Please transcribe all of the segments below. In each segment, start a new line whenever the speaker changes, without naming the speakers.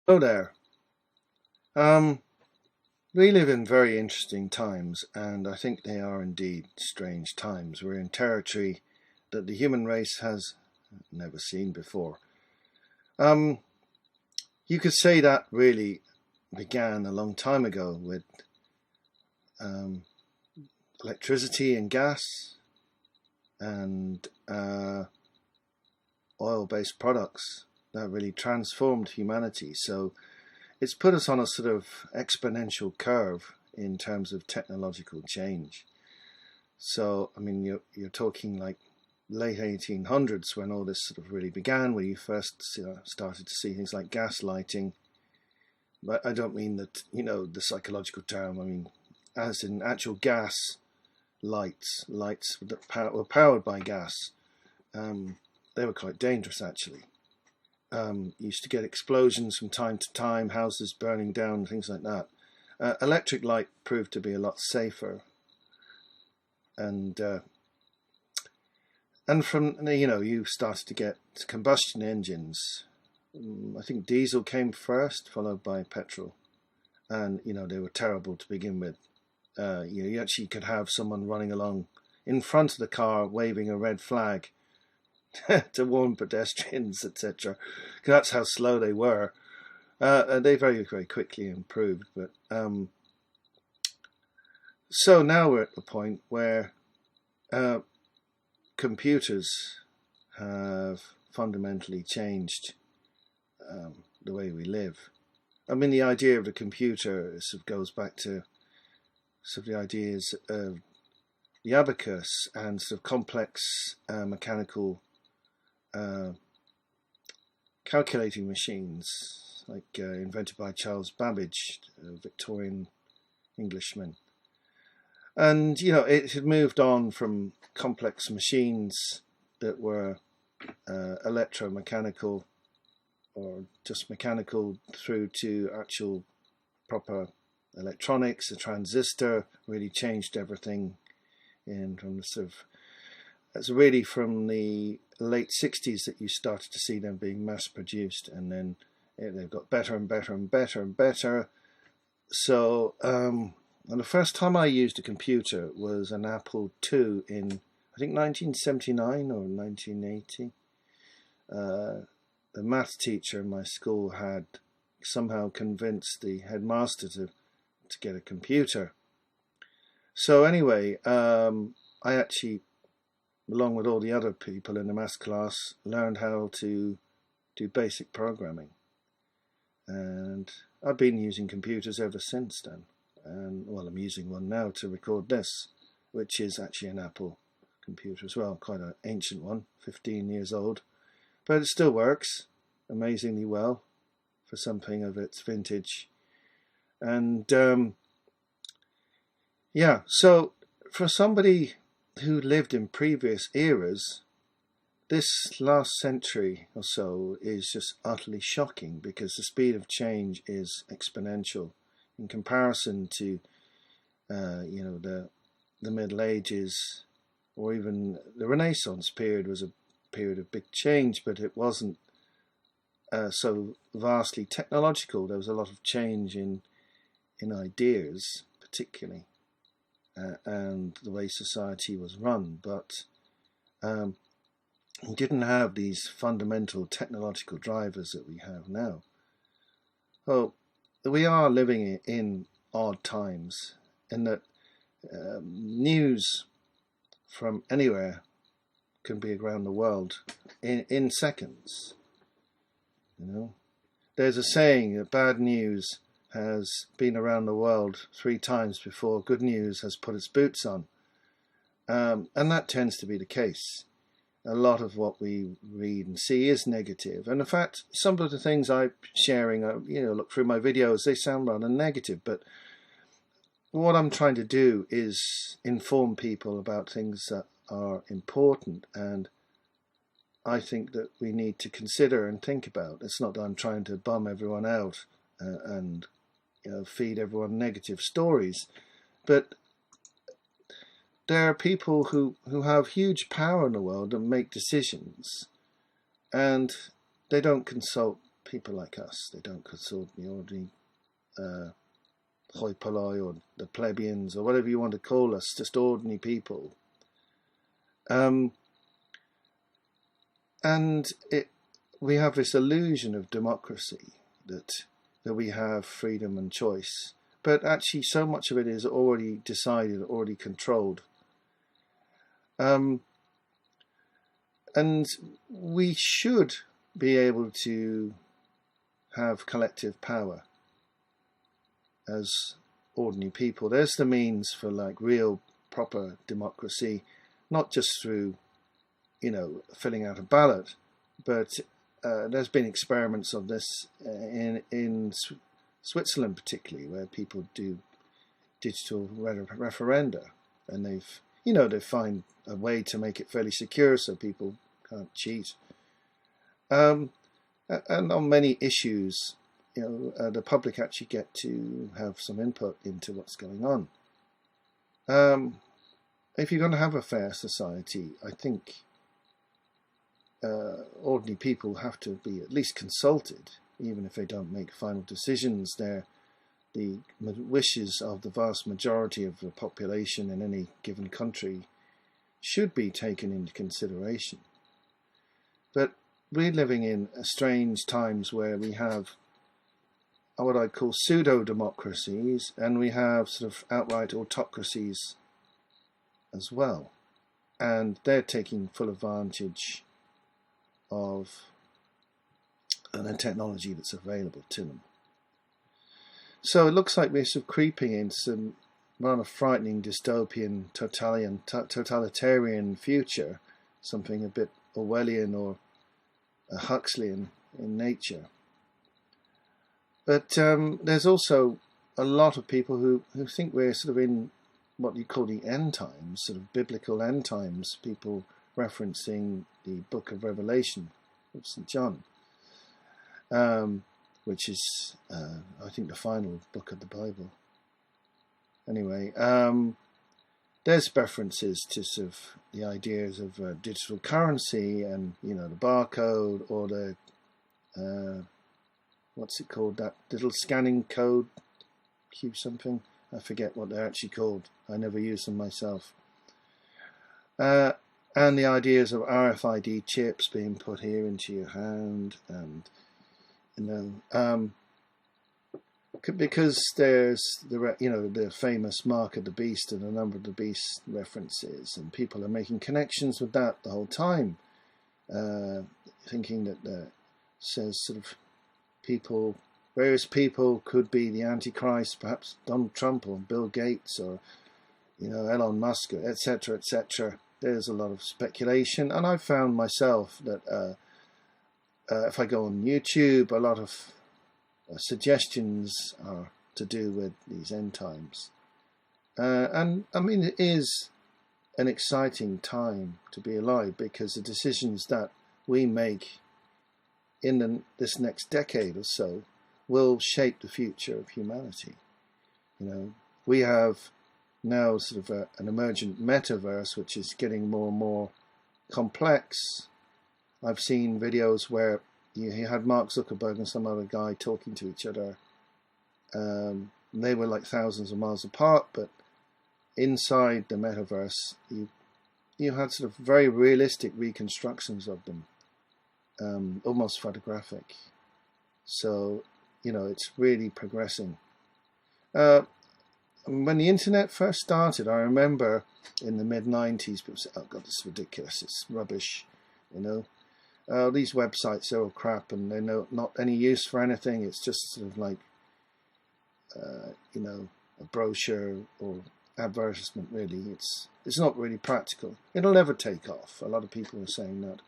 Hello there. Um, we live in very interesting times, and I think they are indeed strange times. We're in territory that the human race has never seen before. Um, you could say that really began a long time ago with um, electricity and gas and oil-based products that really transformed humanity. So it's put us on a sort of exponential curve in terms of technological change. So, I mean, you're talking like late 1800s when all this sort of really began, where you first started to see things like gas lighting. But I don't mean that, the psychological term. I mean, as in actual gas lights that were powered by gas. Um, they were quite dangerous, actually. Used to get explosions from time to time, houses burning down, things like that. Electric light proved to be a lot safer, and from you started to get combustion engines. I think diesel came first, followed by petrol, and they were terrible to begin with. You actually could have someone running along in front of the car waving a red flag to warn pedestrians, etc. That's how slow they were. They very, very quickly improved, but so now we're at the point where uh, computers have fundamentally changed the way we live. I mean, the idea of the computer sort of goes back to sort of the ideas of the abacus and sort of complex mechanical uh, calculating machines, like invented by Charles Babbage, a Victorian Englishman. And it had moved on from complex machines that were electromechanical or just mechanical through to actual proper electronics. The transistor really changed everything in from the sort of it's really from the late 60s that you started to see them being mass produced, and then they've got better and better and better and better. So and the first time I used a computer was an Apple II in, I think, 1979 or 1980. The math teacher in my school had somehow convinced the headmaster to get a computer. So anyway, I actually, along with all the other people in the maths class, learned how to do basic programming. And I've been using computers ever since then. And well, I'm using one now to record this, which is actually an Apple computer as well, quite an ancient one, 15 years old, but it still works amazingly well for something of its vintage. And yeah, so for somebody who lived in previous eras, this last century or so is just utterly shocking because the speed of change is exponential in comparison to the Middle Ages, or even the Renaissance period was a period of big change, but it wasn't so vastly technological. There was a lot of change in ideas, particularly, and the way society was run, but we didn't have these fundamental technological drivers that we have now. Well, we are living in odd times in that news from anywhere can be around the world in seconds. There's a saying that bad news has been around the world 3 times before good news has put its boots on, and that tends to be the case. A lot of what we read and see is negative, and in fact, some of the things I'm sharing, look through my videos, they sound rather negative, but what I'm trying to do is inform people about things that are important, and I think that we need to consider and think about. It's not that I'm trying to bum everyone out and feed everyone negative stories, but there are people who have huge power in the world and make decisions, and they don't consult people like us. They don't consult the ordinary hoi polloi or the plebeians or whatever you want to call us, just ordinary people. And we have this illusion of democracy, that we have freedom and choice, but actually so much of it is already decided, already controlled. And we should be able to have collective power as ordinary people. There's the means for like real proper democracy, not just through, you know, filling out a ballot, but there's been experiments of this in Switzerland particularly, where people do digital referenda, and they've find a way to make it fairly secure so people can't cheat. And on many issues, the public actually get to have some input into what's going on. If you're going to have a fair society, I think ordinary people have to be at least consulted, even if they don't make final decisions. The wishes of the vast majority of the population in any given country should be taken into consideration. But we're living in strange times where we have what I call pseudo-democracies, and we have sort of outright autocracies as well. And they're taking full advantage of the technology that's available to them. So it looks like we're sort of creeping into some rather frightening dystopian totalitarian future, something a bit Orwellian or Huxleyan in nature. But there's also a lot of people who think we're sort of in what you call the end times, sort of biblical end times, people referencing the book of Revelation of St. John, which is, I think, the final book of the Bible. Anyway, there's references to sort of the ideas of digital currency and, the barcode, or the, what's it called, that little scanning code, Q something? I forget what they're actually called. I never use them myself. And the ideas of RFID chips being put here into your hand, and because there's the famous mark of the beast and the number of the beast references, and people are making connections with that the whole time, thinking that says sort of various people could be the Antichrist, perhaps Donald Trump or Bill Gates or Elon Musk, etc., etc. There's a lot of speculation, and I've found myself that if I go on YouTube, a lot of suggestions are to do with these end times. And I mean, it is an exciting time to be alive, because the decisions that we make in this next decade or so will shape the future of humanity. We have now sort of an emergent metaverse, which is getting more and more complex. I've seen videos where you had Mark Zuckerberg and some other guy talking to each other. They were like thousands of miles apart, but inside the metaverse, you had sort of very realistic reconstructions of them, almost photographic. So, it's really progressing. When the internet first started, I remember in the mid-90s, people said, "Oh God, this is ridiculous, it's rubbish, these websites are all crap and they're not any use for anything. It's just sort of like, a brochure or advertisement, really. It's not really practical. It'll never take off." A lot of people were saying that.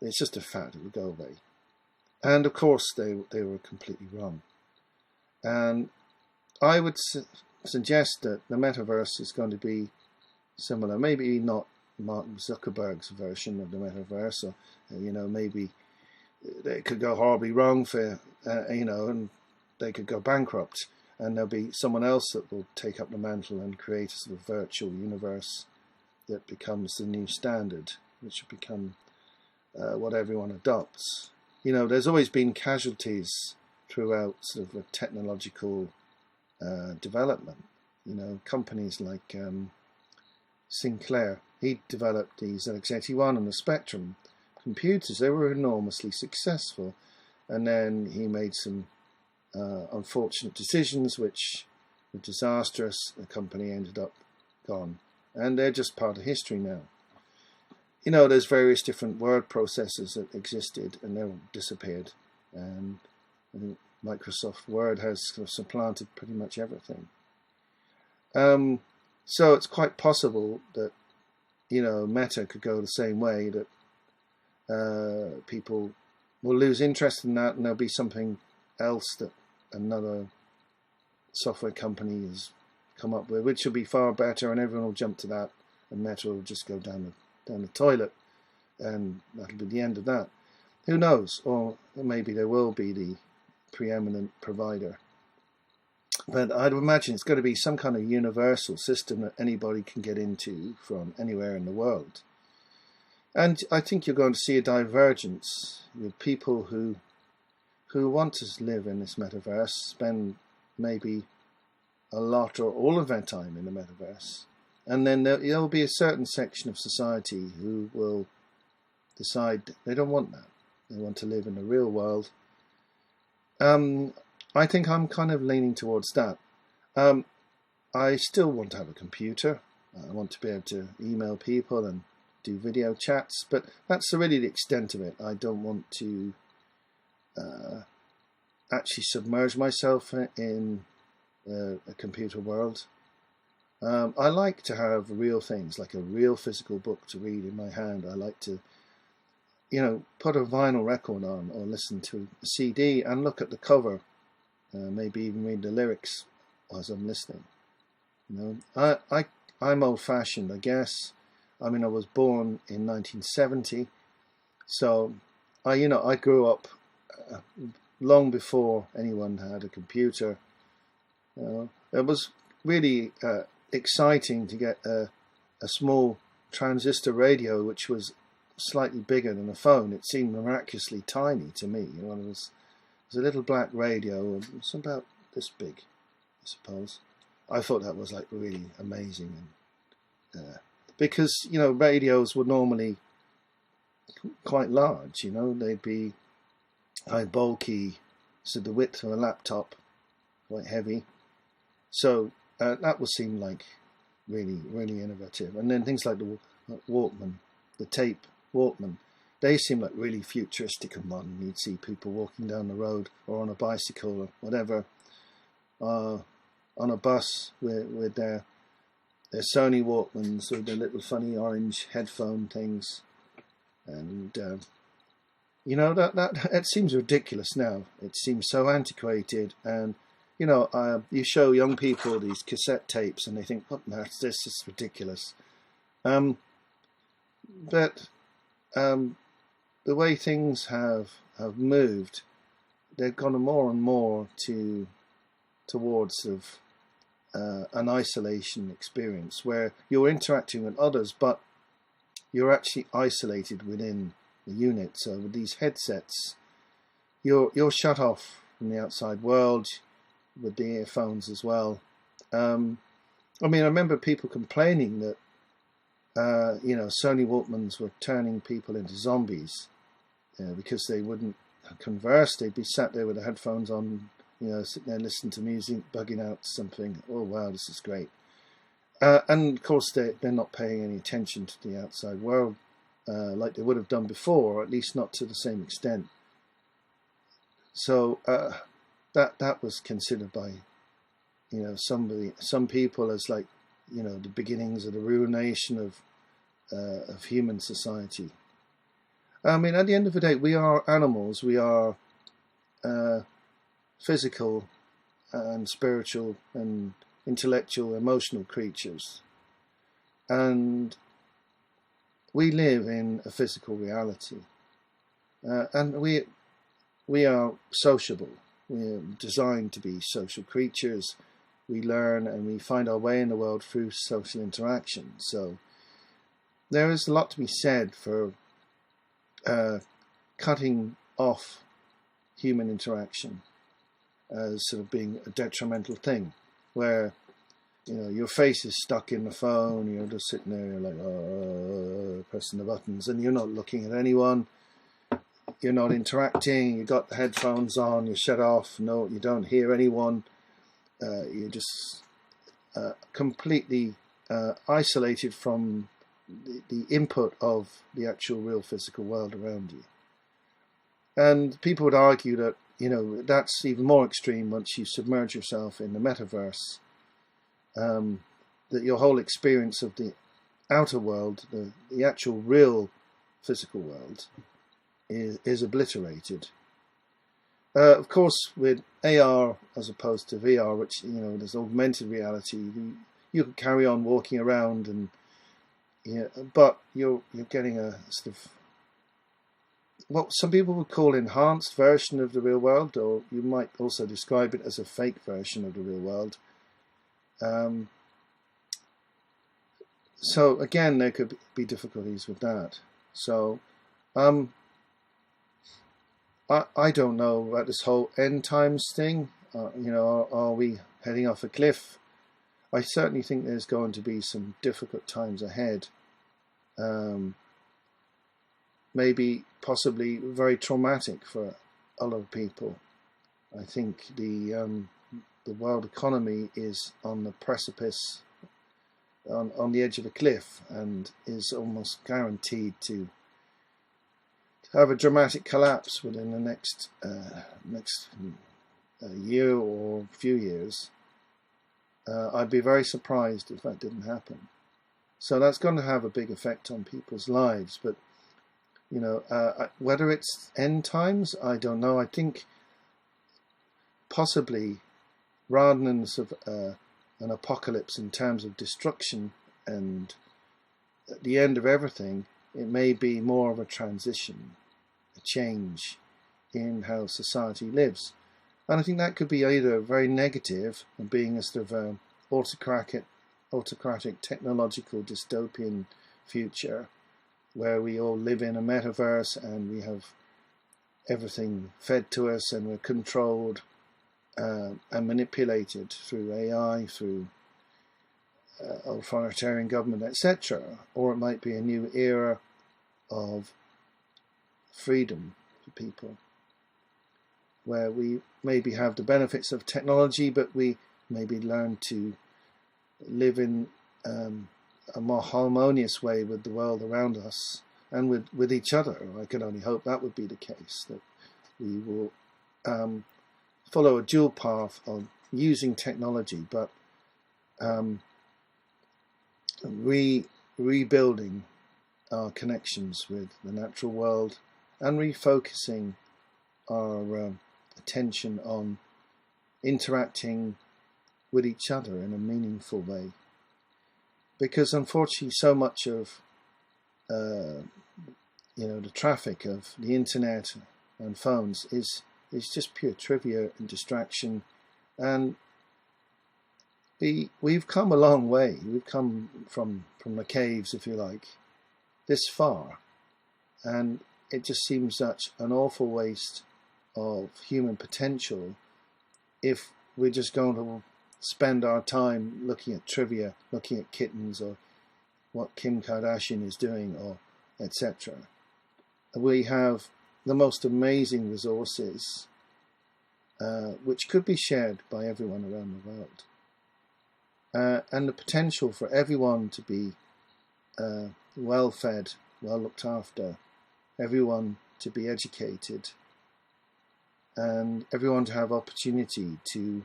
It's just a fad, it will go away. And of course, they were completely wrong. And I would suggest that the metaverse is going to be similar. Maybe not Mark Zuckerberg's version of the metaverse, or maybe it could go horribly wrong for and they could go bankrupt, and there'll be someone else that will take up the mantle and create a sort of virtual universe that becomes the new standard, which will become what everyone adopts. there's always been casualties throughout sort of a technological development. Companies like Sinclair, he developed these ZX81 and the Spectrum computers. They were enormously successful, and then he made some unfortunate decisions which were disastrous. The company ended up gone, and they're just part of history now. There's various different word processors that existed, and they're all disappeared, and I think Microsoft Word has sort of supplanted pretty much everything. So it's quite possible that Meta could go the same way, that people will lose interest in that, and there'll be something else that another software company has come up with, which will be far better, and everyone will jump to that, and Meta will just go down the toilet, and that'll be the end of that. Who knows? Or maybe there will be the preeminent provider. But I'd imagine it's going to be some kind of universal system that anybody can get into from anywhere in the world. And I think you're going to see a divergence with people who want to live in this metaverse, spend maybe a lot or all of their time in the metaverse. And then there'll be a certain section of society who will decide they don't want that. They want to live in the real world. I think I'm kind of leaning towards that. I still want to have a computer. I want to be able to email people and do video chats, but that's really the extent of it. I don't want to actually submerge myself in a computer world. I like to have real things, like a real physical book to read in my hand. I like to, put a vinyl record on or listen to a CD and look at the cover, maybe even read the lyrics as I'm listening. I'm old-fashioned, I guess. I mean, I was born in 1970, so I grew up long before anyone had a computer. It was really exciting to get a small transistor radio, which was slightly bigger than a phone. It seemed miraculously tiny to me. It was a little black radio. It was about this big, I suppose. I thought that was like really amazing, and because radios were normally quite large. They'd be high, bulky, so the width of a laptop, quite heavy. So that would seem like really, really innovative. And then things like the Walkman, the tape Walkman, they seem like really futuristic and modern. You'd see people walking down the road or on a bicycle or whatever, on a bus with their Sony Walkmans with their little funny orange headphone things. And that it seems ridiculous now. It seems so antiquated, and you show young people these cassette tapes and they think, "What on earth? This is ridiculous." But the way things have moved, they've gone more and more towards sort of an isolation experience where you're interacting with others, but you're actually isolated within the unit. So with these headsets, you're shut off from the outside world with the earphones as well. I remember people complaining that Sony Walkmans were turning people into zombies because they wouldn't converse. They'd be sat there with the headphones on, sitting there listening to music, bugging out something. Oh wow, this is great. And of course they're not paying any attention to the outside world like they would have done before, or at least not to the same extent. So that was considered by some people as like the beginnings of the ruination of human society. I mean, at the end of the day, we are animals. We are physical and spiritual and intellectual, emotional creatures, and we live in a physical reality, and we are sociable. We're designed to be social creatures. We learn and we find our way in the world through social interaction. So there is a lot to be said for cutting off human interaction as sort of being a detrimental thing, where your face is stuck in the phone, you're just sitting there like pressing the buttons, and you're not looking at anyone, you're not interacting, you got the headphones on, you're shut off, no, you don't hear anyone, you're just completely isolated from the input of the actual real physical world around you. And people would argue that that's even more extreme once you submerge yourself in the metaverse, that your whole experience of the outer world, the actual real physical world, is obliterated. Of course, with AR as opposed to VR, which there's augmented reality, you can carry on walking around, and but you're getting a sort of what some people would call enhanced version of the real world, or you might also describe it as a fake version of the real world. So again, there could be difficulties with that. So I don't know about this whole end times thing. Are we heading off a cliff? I certainly think there's going to be some difficult times ahead. Maybe possibly very traumatic for a lot of people. I think the world economy is on the precipice, on the edge of a cliff, and is almost guaranteed to have a dramatic collapse within the next year or few years. I'd be very surprised if that didn't happen. So that's going to have a big effect on people's lives. But whether it's end times, I don't know. I think possibly, rather than sort of an apocalypse in terms of destruction and at the end of everything, it may be more of a transition, a change in how society lives. And I think that could be either very negative, and being a sort of autocratic technological dystopian future, where we all live in a metaverse and we have everything fed to us and we're controlled and manipulated through AI, through authoritarian government, etc. Or it might be a new era of freedom for people, where we maybe have the benefits of technology, but we maybe learn to live in a more harmonious way with the world around us and with each other. I can only hope that would be the case, that we will follow a dual path of using technology, but rebuilding our connections with the natural world and refocusing our attention on interacting with each other in a meaningful way. Because unfortunately, so much of the traffic of the internet and phones is just pure trivia and distraction, and we've come a long way. We've come from the caves, if you like, this far, and it just seems such an awful waste of human potential if we're just going to spend our time looking at trivia, looking at kittens, or what Kim Kardashian is doing, or etc. We have the most amazing resources which could be shared by everyone around the world, and the potential for everyone to be well fed, well looked after, everyone to be educated, and everyone to have opportunity to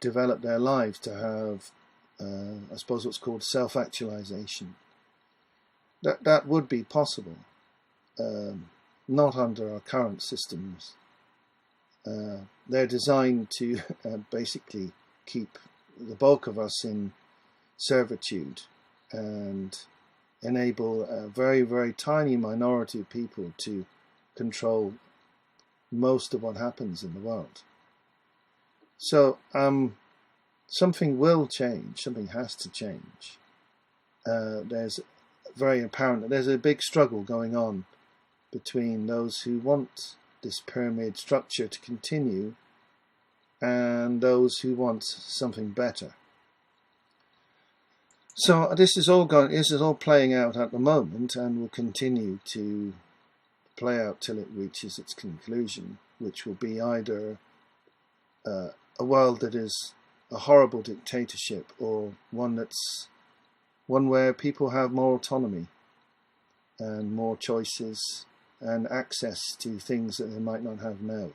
develop their lives, to have, I suppose, what's called self-actualization. That would be possible, not under our current systems. They're designed to basically keep the bulk of us in servitude and enable a very, very tiny minority of people to control most of what happens in the world. So something will change, something has to change. There's very apparent that there's a big struggle going on between those who want this pyramid structure to continue and those who want something better. So this is all playing out at the moment, and will continue to play out till it reaches its conclusion, which will be either a world that is a horrible dictatorship, or one where people have more autonomy and more choices and access to things that they might not have now.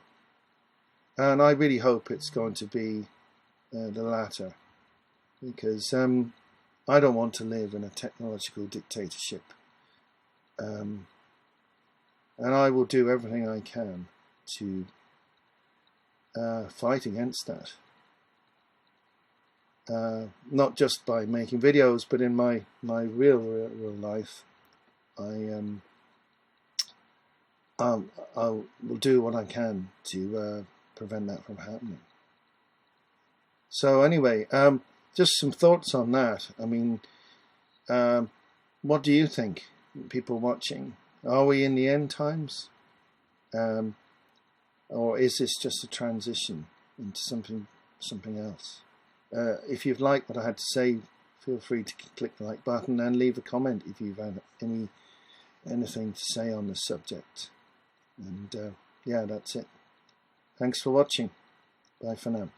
And I really hope it's going to be the latter, because I don't want to live in a technological dictatorship. And I will do everything I can to fight against that. Not just by making videos, but in my real life, I will do what I can to prevent that from happening. So anyway, just some thoughts on that. I mean, what do you think, people watching? Are we in the end times? Or is this just a transition into something else? If you've liked what I had to say, feel free to click the like button and leave a comment if you've had anything to say on the subject. And yeah, that's it. Thanks for watching. Bye for now.